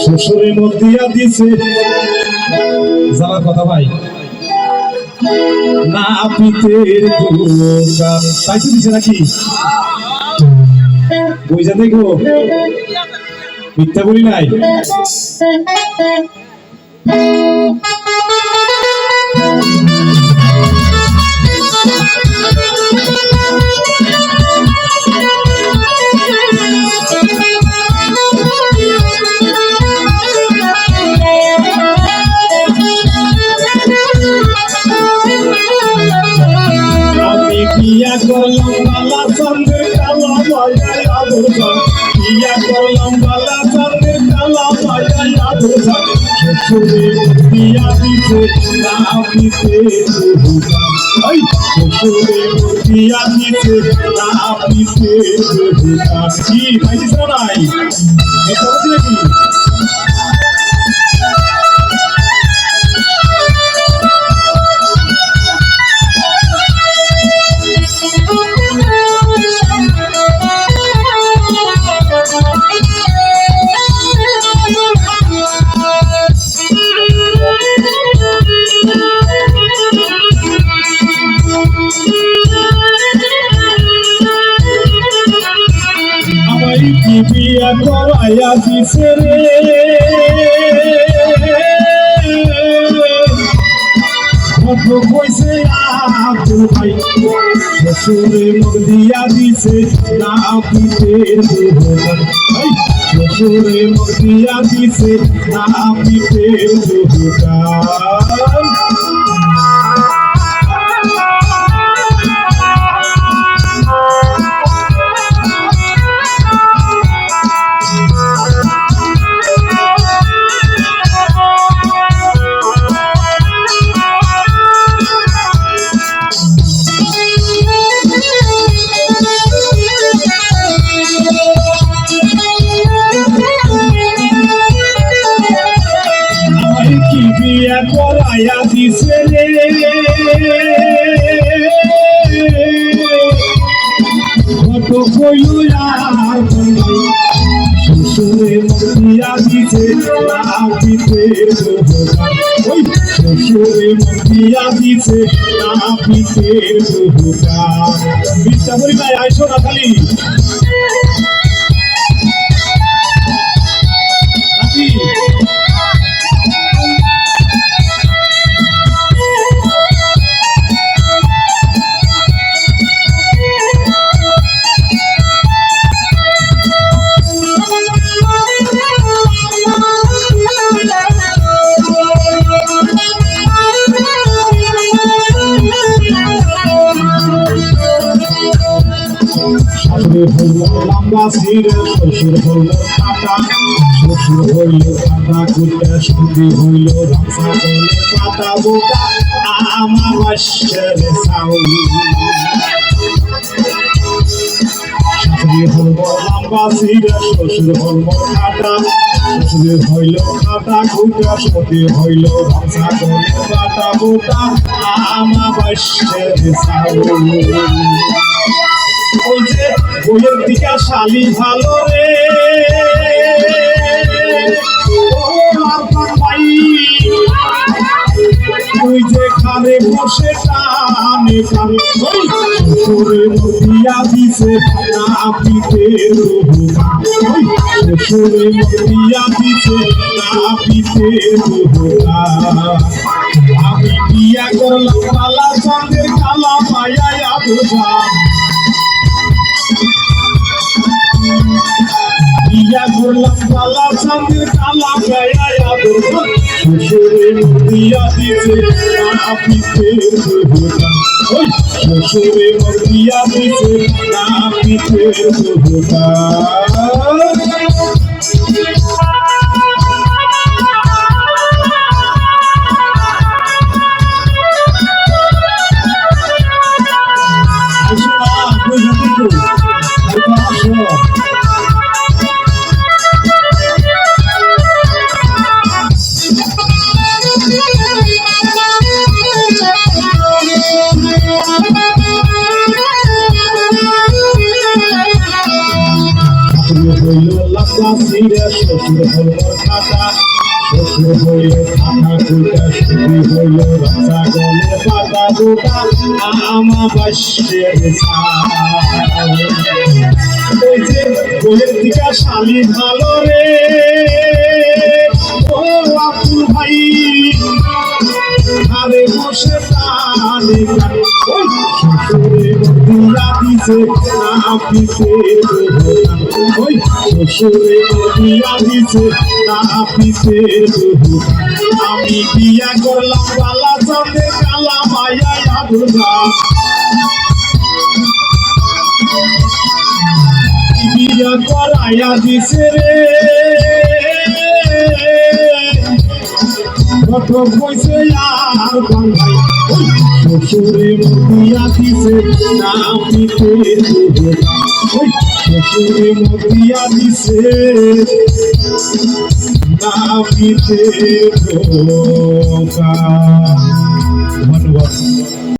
শ্বশুরে মুখ দিয়া দিছে যাওয়ার কথা ভাই না পিতের দোকান তাই তো দিছে নাকি বুঝা দেখো মিথ্যা বলি নাই Iya kolong balasan berkala bayar adusan Iya kolong balasan berkala bayar adusan Sesure dia dice na apite tuhusan Ay sesure dia dice na apite tuhusan Ki bhai dis na nai eta bole ki বিয়া করাইয়া দিছে রে কত কইছে আব্দুল ভাই শ্বশুরে মুখ দিয়া দিছে না পিতের দোকান শ্বশুরে মুখ দিয়া দিছে না পিতের দোকান বিয়া করাইয়া দিছে রে কত কইল আর শ্বশুরে মুখ দিয়া দিছে না পিতের দোকান শ্বশুরে মুখ দিয়া দিছে না পিতের দোকান মিথ্যা বলি নাই আইসো না খালি লম্বা সির শ্বশুর হইল কাটা শ্বশুর হইল কাটা কুটা শুধু হইল রামসা বলে পাতা বোকা আমার বাসের সাউল শাশুড়ি হইল লম্বা সির শ্বশুর হইল কাটা শ্বশুর হইল কাটা কুটা শুধু হইল রামসা বলে পাতা বোকা আমার বাসের সাউল বইয়ের দিকা শালি ভালো রে তুই যেখানে বসে টানে কানে শ্বশুরে দিয়া দিছে না পিতের দোকান শ্বশুরে দিয়া দিছে না পিতের দোকান আমি বিয়া করলাম কালা চাঁদের কালা পায়া আবুজান বিয়া করলাম কালা চাঁদের কালা পায়া আবুজান শ্বশুরে দিয়া দিছে না পিতের দোকান শ্বশুরে দিয়া দিছে না পিতের দোকান ছিঁড়ে শ্বশুর হলো খাতা শ্বশুর হইল খাতা কুটা শুধু হইল রাজা গলে পাতা গোটা আমাবাস্যের ওই যে বইয়ের দিকা শালি ভালো রে ও আব্দুল ভাই আরে বসে তালে ওই শ্বশুরে দিয়া দিছে নাপিতে ওই শ্বশুরে দিয়া দিছে নাপিতে আমি বিয়া করলাম বালা চন্দে কালা মায়া আদুর্গা বিয়া করাইয়া দিছে রে কত কইছে আর বাংলায় শ্বশুরে মতিয়া দিছে নাপিতে ওই শ্বশুরে মতিয়া দিছে নাপিতে ধন্যবাদ।